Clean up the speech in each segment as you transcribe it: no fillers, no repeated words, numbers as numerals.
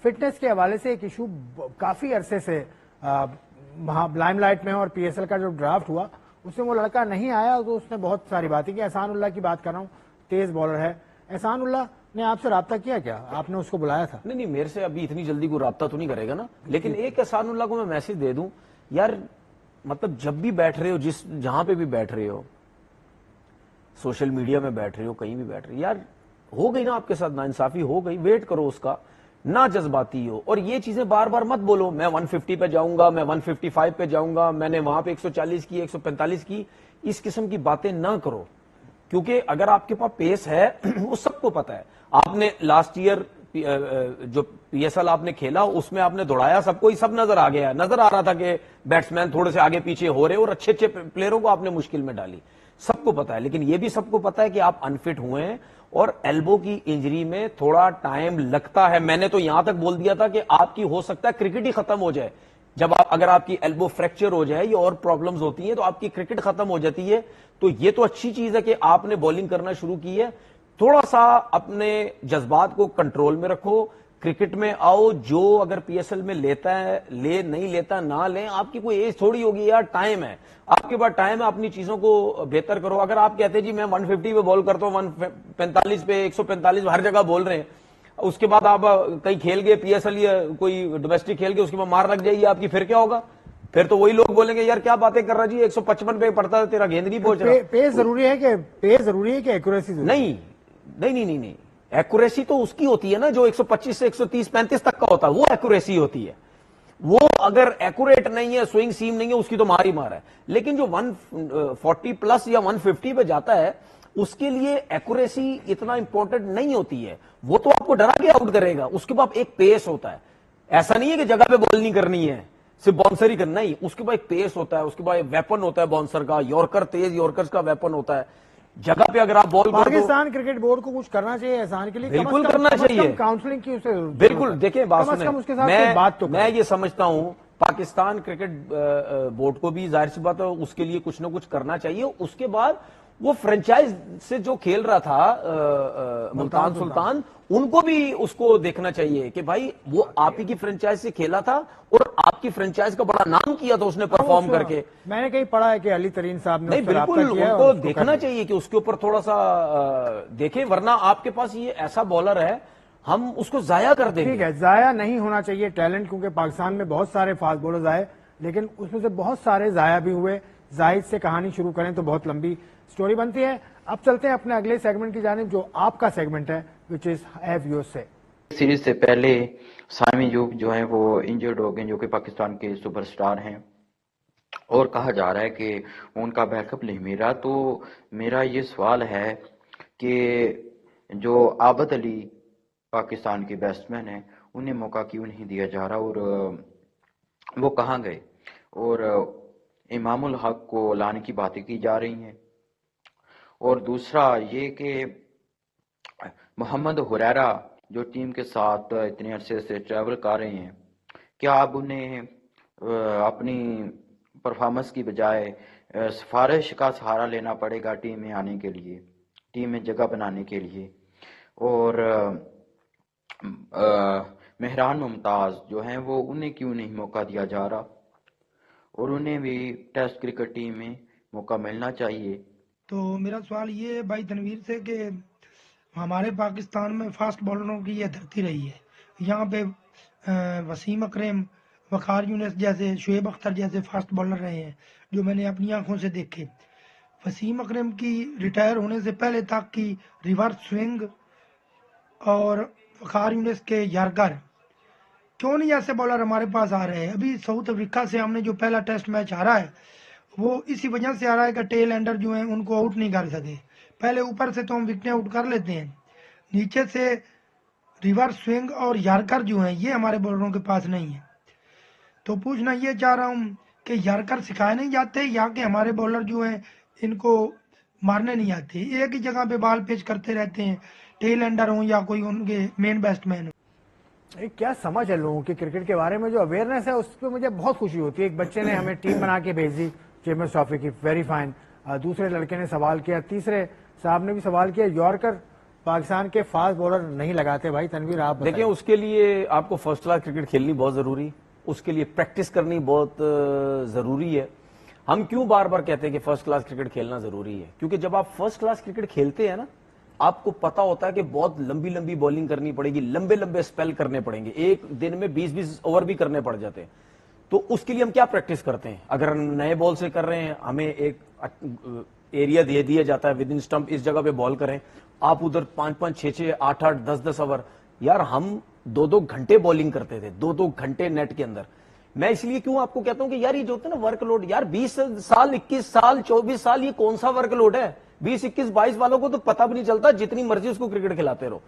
Fitness کے حوالے سے ایک ایشو کافی عرصے سے لائم لائٹ میں، اور پی ایس ایل کا جو ڈرافٹ ہوا اس میں وہ لڑکا نہیں آیا تو اس نے بہت ساری باتیں کی. احسان اللہ کی بات کر رہا ہوں، تیز بالر ہے. احسان اللہ نے آپ سے رابطہ کیا کیا؟ آپ نے اس کو بلایا تھا؟ نہیں میرے سے ابھی اتنی جلدی کوئی رابطہ تو نہیں کرے گا نا، لیکن ایک احسان اللہ کو میں میسج دے دوں یار، مطلب جب بھی بیٹھ رہے ہو، جہاں پہ بھی بیٹھ رہے ہو، سوشل میڈیا میں بیٹھ رہے ہو، کہیں بھی بیٹھ رہے ہو، یار ہو گئی نا آپ کے ساتھ ناانصافی، ہو گئی، ویٹ کرو اس کا، نہ جذباتی ہو. اور یہ چیزیں بار بار مت بولو میں 150 پہ جاؤں گا، میں 155 پہ جاؤں گا، میں نے وہاں پہ 140 کی، 145 کی. اس قسم کی باتیں نہ کرو، کیونکہ اگر آپ کے پاس پیس ہے وہ سب کو پتا ہے. آپ نے لاسٹ ایئر جو پی ایس ایل آپ نے کھیلا اس میں آپ نے دوڑایا، سب کو سب نظر آ گیا، نظر آ رہا تھا کہ بیٹسمین تھوڑے سے آگے پیچھے ہو رہے اور اچھے اچھے پلیئروں کو آپ نے مشکل میں ڈالی، سب کو پتا ہے. لیکن یہ بھی سب کو پتا ہے کہ آپ انفٹ ہوئے ہیں اور ایلبو کی انجری میں تھوڑا ٹائم لگتا ہے. میں نے تو یہاں تک بول دیا تھا کہ آپ کی ہو سکتا ہے کرکٹ ہی ختم ہو جائے، جب اگر آپ کی ایلبو فریکچر ہو جائے یا اور پرابلمز ہوتی ہیں تو آپ کی کرکٹ ختم ہو جاتی ہے. تو یہ تو اچھی چیز ہے کہ آپ نے بولنگ کرنا شروع کی ہے. تھوڑا سا اپنے جذبات کو کنٹرول میں رکھو، کرکٹ میں آؤ، جو اگر پی ایس ایل میں لیتا ہے لے، نہیں لیتا نہ لیں. آپ کی کوئی ایج تھوڑی ہوگی یار، ٹائم ہے آپ کے پاس، ٹائم ہے، اپنی چیزوں کو بہتر کرو. اگر آپ کہتے جی میں 150 پہ بال کرتا ہوں، 145 پہ، 145 ہر جگہ بول رہے ہیں، اس کے بعد آپ کہیں کھیل گئے پی ایس ایل یا کوئی ڈومیسٹک کھیل گئے، اس کے بعد مار لگ جائے گی آپ کی، پھر کیا ہوگا؟ پھر تو وہی لوگ بولیں گے یار کیا باتیں کر رہا جی، 155 پہ پڑتا ہے تیرا گیند نہیں پہنچ رہا. پیس ضروری ہے کہ ایکوریسی؟ نہیں نہیں نہیں نہیں، ایکوریسی تو اس کی ہوتی ہے نا جو 125 سے 130 35 تک کا ہوتا ہے، وہ ایکوریسی ہوتی ہے. وہ اگر ایکوریٹ نہیں ہے، سوئنگ سیم نہیں ہے، اس کی تو مار ہی مار ہے. لیکن جو 140 پلس یا 150 پہ جاتا ہے اس کے لیے ایکوریسی اتنا امپورٹنٹ نہیں ہوتی ہے. وہ تو آپ کو ڈرا کے آؤٹ کرے گا، اس کے بعد ایک پیس ہوتا ہے. ایسا نہیں ہے کہ جگہ پہ بال نہیں کرنی ہے، صرف باؤنسر ہی کرنا ہی، اس کے بعد ایک پیس ہوتا ہے، اس کے بعد ایک ویپن ہوتا ہے باؤنسر کا، یارکر، تیز یارکرز کا ویپن ہوتا ہے. جگہ پہ اگر آپ بال، پاکستان کرکٹ بورڈ کو کچھ کرنا چاہیے احسان کے لیے، بالکل کرنا چاہیے، کاؤنسلنگ کی اسے بالکل. دیکھیں بات سنیں، میں یہ سمجھتا ہوں پاکستان کرکٹ بورڈ کو بھی ظاہر سی بات ہے اس کے لیے کچھ نہ کچھ کرنا چاہیے. اس کے بعد وہ فرنچائز سے جو کھیل رہا تھا ملتان سلطان، ان کو بھی اس کو دیکھنا چاہیے کہ بھائی وہ آپ ہی کی فرنچائز سے کھیلا تھا اور آپ کی فرنچائز کا بڑا نام کیا تھا اس نے پرفارم کر کے. میں نے کہیں پڑھا ہے کہ علی ترین صاحب نے، نہیں بالکل ان کو دیکھنا چاہیے کہ اس کے اوپر تھوڑا سا دیکھیں، ورنہ آپ کے پاس یہ ایسا بالر ہے ہم اس کو ضائع کر دیں گے. ٹھیک ہے، ضائع نہیں ہونا چاہیے ٹیلنٹ، کیونکہ پاکستان میں بہت سارے فاسٹ بالرز آئے لیکن اس میں سے بہت سارے ضائع بھی ہوئے. زاہد سے کہانی شروع کریں تو بہت لمبی سٹوری بنتی ہے. اب چلتے ہیں اپنے اگلے سیگمنٹ کی جانب جو آپ کا سیگمنٹ ہے، وچ از ہیو یور سے. سیریز سے پہلے سامی یوب جو ہیں وہ انجرڈ ہو گئے، جو کہ پاکستان کے سپر سٹار ہیں، اور کہا جا رہا ہے کہ ان کا بیک اپ نہیں مل رہا. تو میرا یہ سوال ہے کہ جو عابد علی پاکستان کے بیٹسمین ہیں انہیں موقع کیوں نہیں دیا جا رہا، اور وہ کہاں گئے؟ اور امام الحق کو لانے کی باتیں کی جا رہی ہیں. اور دوسرا یہ کہ محمد حریرہ جو ٹیم کے ساتھ اتنے عرصے سے ٹریول کر رہے ہیں، کیا اب انہیں اپنی پرفارمنس کی بجائے سفارش کا سہارا لینا پڑے گا ٹیم میں آنے کے لیے، ٹیم میں جگہ بنانے کے لیے؟ اور مہران ممتاز جو ہیں وہ انہیں کیوں نہیں موقع دیا جا رہا، اور انہیں بھی ٹیسٹ کرکٹ ٹیم میں موقع ملنا چاہیے. تو میرا سوال یہ ہے بھائی تنویر سے کہ ہمارے پاکستان میں فاسٹ بالروں کی یہ دھرتی رہی ہے. یہاں پہ وسیم اکرم، وقار یونس جیسے، شعیب اختر جیسے فاسٹ بالر رہے ہیں جو میں نے اپنی آنکھوں سے دیکھے. وسیم اکرم کی ریٹائر ہونے سے پہلے تک کی ریورس سوئنگ اور وقار یونس کے یارگر، کیوں نہیں ایسے بالر ہمارے پاس آ رہے ہیں؟ ابھی ساؤتھ افریقہ سے ہم نے جو پہلا ٹیسٹ میچ ہارا ہے وہ اسی وجہ سے آ رہا ہے کہ ٹیل اینڈر جو ہیں ان کو آؤٹ نہیں کر سکے. پہلے اوپر سے تو ہم وکٹیں آؤٹ کر لیتے ہیں، نیچے سے ریورس سوئنگ اور یارکر جو ہیں یہ ہمارے بالروں کے پاس نہیں ہے. تو پوچھنا یہ چاہ رہا ہوں کہ یارکر سکھائے نہیں جاتے یا کہ ہمارے بالر جو ہیں ان کو مارنے نہیں آتے، ایک ہی جگہ پہ بال پیچ کرتے رہتے ہیں، ٹیل اینڈر ہوں یا کوئی ان کے مین بیٹس مین ہوں. کیا سمجھ ہے لوگوں کی کرکٹ کے بارے میں، جو اویئرنیس ہے اس پہ مجھے بہت خوشی ہوتی ہے. ایک بچے نے ہمیں ٹیم بنا کے بھیج دی چیمبئرز ٹرافی کی، ویری فائن. دوسرے لڑکے نے سوال کیا، تیسرے صاحب نے بھی سوال کیا، یارکر پاکستان کے فاسٹ بولر نہیں لگاتے بھائی؟ تنویر آپ دیکھیں اس کے لیے آپ کو فرسٹ کلاس کرکٹ کھیلنی بہت ضروری، اس کے لیے پریکٹس کرنی بہت ضروری ہے. ہم کیوں بار بار کہتے ہیں کہ فرسٹ کلاس کرکٹ کھیلنا ضروری ہے؟ کیونکہ جب آپ فرسٹ کلاس کرکٹ کھیلتے ہیں نا، آپ کو پتا ہوتا ہے کہ بہت لمبی لمبی بولنگ کرنی پڑے گی، لمبے لمبے اسپیل کرنے پڑیں گے، ایک دن میں 20 اوور بھی کرنے پڑ جاتے ہیں. تو اس کے لیے ہم کیا پریکٹس کرتے ہیں؟ اگر ہم نئے بال سے کر رہے ہیں، ہمیں ایک ایریا دے دیا جاتا ہے ود ان اسٹمپ، اس جگہ پہ بال کریں. آپ ادھر 5 6 8 8 10 اوور، یار ہم 2 گھنٹے بولنگ کرتے تھے، 2 گھنٹے نیٹ کے اندر. میں اس لیے کیوں آپ کو کہتا ہوں کہ یار یہ جو ہوتا ہے نا ورک لوڈ، یار 20 سال 21 سال 24 سال یہ کون سا ورک لوڈ ہے؟ 20 21 22 والوں کو تو پتہ بھی نہیں چلتا، جتنی مرضی اس کو کرکٹ کھلاتے رہو.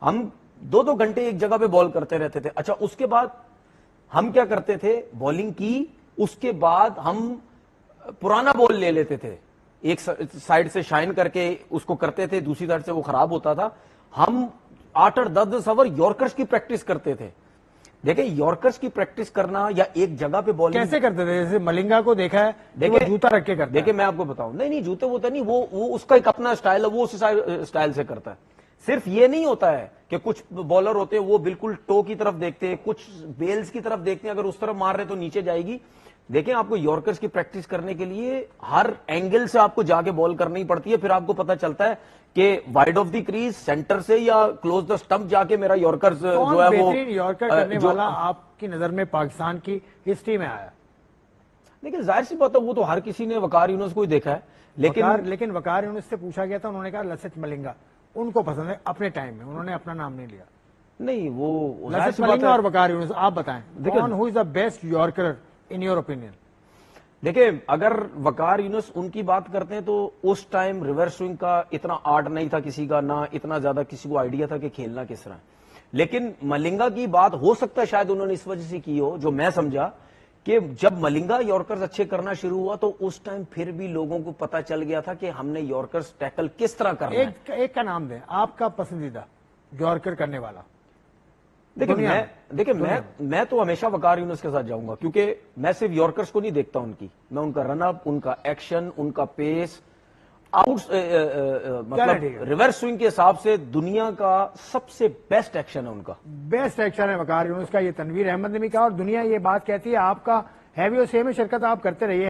ہم 2 گھنٹے ایک جگہ پہ بال کرتے رہتے تھے. اچھا اس کے بعد ہم کیا کرتے تھے؟ بولنگ کی، اس کے بعد ہم پرانا بال لے لیتے تھے، ایک سائیڈ سے شائن کر کے اس کو کرتے تھے، دوسری سائیڈ سے وہ خراب ہوتا تھا. ہم 8 اور 10 اوور یارکرز کی پریکٹس کرتے تھے. دیکھیں یارکرز کی پریکٹس کرنا یا ایک جگہ پہ بولنگ کیسے کرتے تھے؟ جیسے ملنگا کو دیکھا ہے وہ جوتا رکھ کے کرتا ہے. دیکھیں میں آپ کو بتاؤں، نہیں جوتے وہ نہیں، وہ اس کا ایک اپنا اسٹائل ہے، وہ اس اسٹائل سے کرتا ہے. صرف یہ نہیں ہوتا ہے کہ کچھ بالر ہوتے ہیں وہ بالکل ٹو کی طرف دیکھتے ہیں، کچھ بیلز کی طرف دیکھتے ہیں، اگر اس طرف مار رہے تو نیچے جائے گی. دیکھیں آپ کو یارکرز کی پریکٹس کرنے کے لیے ہر اینگل سے آپ کو جا کے بال کرنی پڑتی ہے. پھر آپ کو پتا چلتا ہے کہ wide of the crease, centre سے یا کلوز دا سٹمپ جا کے میرا یارکرز جو ہے وہ بہترین یارکر کرنے والا آپ کی نظر میں پاکستان کی ہسٹری میں آیا؟ لیکن ظاہر سی بات ہے وہ تو ہر کسی نے وقار یونس کو ہی دیکھا ہے. لیکن وقار یونس سے پوچھا گیا تھا، انہوں نے کہا لسٹ ملنگا ان کو پسند ہے اپنے ٹائم میں، انہوں نے اپنا نام نہیں لیا. نہیں وہ لسٹ ملنگا اور وقار یونس، آپ بتائیں کون who is the best yorker in your opinion? دیکھیں اگر وقار یونس ان کی بات کرتے ہیں تو اس ٹائم ریورس سوئنگ کا اتنا آرٹ نہیں تھا کسی کا، نہ اتنا زیادہ کسی کو آئیڈیا تھا کہ کھیلنا کس طرح. لیکن ملنگا کی بات ہو سکتا ہے شاید انہوں نے اس وجہ سے کی ہو، جو میں سمجھا کہ جب ملنگا یارکرز اچھے کرنا شروع ہوا تو اس ٹائم پھر بھی لوگوں کو پتا چل گیا تھا کہ ہم نے یارکرز ٹیکل کس طرح کرنا ہے. ایک کا نام دیں آپ کا پسندیدہ یارکر کرنے والا. دیکھیں میں تو ہمیشہ وقار یونس کے ساتھ جاؤں گا، کیونکہ میں صرف یارکرز کو نہیں دیکھتا ان کی، میں ان کا رن اپ، ان کا ایکشن، ان کا پیس، آؤٹ مطلب ریورس سوئنگ کے حساب سے دنیا کا سب سے بیسٹ ایکشن ہے ان کا. بیسٹ ایکشن ہے وقار یونس کا. یہ تنویر احمد نے بھی کہا اور دنیا یہ بات کہتی ہے. آپ کا ہیوی اور سیم میں شرکت آپ کرتے رہیے.